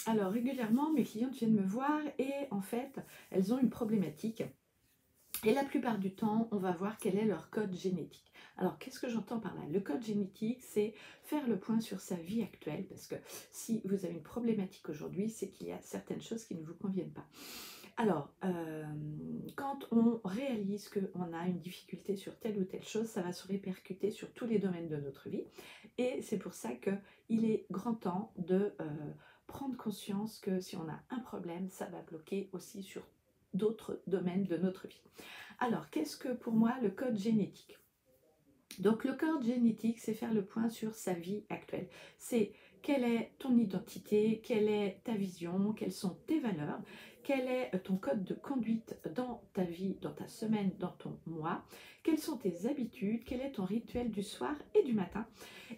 Alors régulièrement, mes clientes viennent me voir et en fait, elles ont une problématique. Et la plupart du temps, on va voir quel est leur code génétique. Alors, qu'est-ce que j'entends par là? Le code génétique, c'est faire le point sur sa vie actuelle, parce que si vous avez une problématique aujourd'hui, c'est qu'il y a certaines choses qui ne vous conviennent pas. Alors, quand on réalise qu'on a une difficulté sur telle ou telle chose, ça va se répercuter sur tous les domaines de notre vie. Et c'est pour ça qu'il est grand temps de prendre conscience que si on a un problème, ça va bloquer aussi sur d'autres domaines de notre vie. Alors, qu'est-ce que pour moi le code génétique? Donc, le code génétique, c'est faire le point sur sa vie actuelle. C'est quelle est ton identité, quelle est ta vision, quelles sont tes valeurs, quel est ton code de conduite dans ta vie, dans ta semaine, dans ton mois, quelles sont tes habitudes, quel est ton rituel du soir et du matin.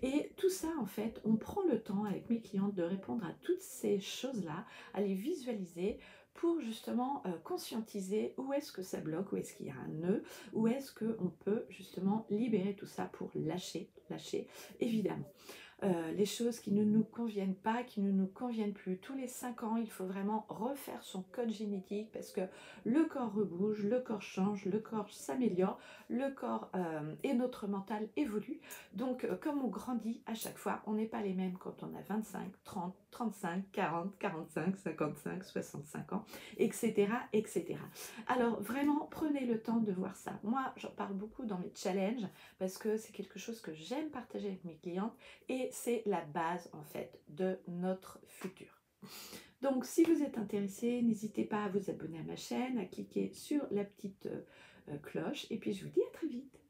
Et tout ça, en fait, on prend le temps avec mes clientes de répondre à toutes ces choses-là, à les visualiser pour justement conscientiser où est-ce que ça bloque, où est-ce qu'il y a un nœud, où est-ce qu'on peut justement libérer tout ça pour lâcher, évidemment. Les choses qui ne nous conviennent pas, qui ne nous conviennent plus. Tous les 5 ans, il faut vraiment refaire son code génétique parce que le corps rebouge, le corps change, le corps s'améliore, le corps et notre mental évolue. Donc, comme on grandit à chaque fois, on n'est pas les mêmes quand on a 25, 30, 35, 40, 45, 55, 65 ans, etc., etc. Alors, vraiment, prenez le temps de voir ça. Moi, j'en parle beaucoup dans mes challenges parce que c'est quelque chose que j'aime partager avec mes clientes et c'est la base, en fait, de notre futur. Donc, si vous êtes intéressé, n'hésitez pas à vous abonner à ma chaîne, à cliquer sur la petite cloche et puis je vous dis à très vite.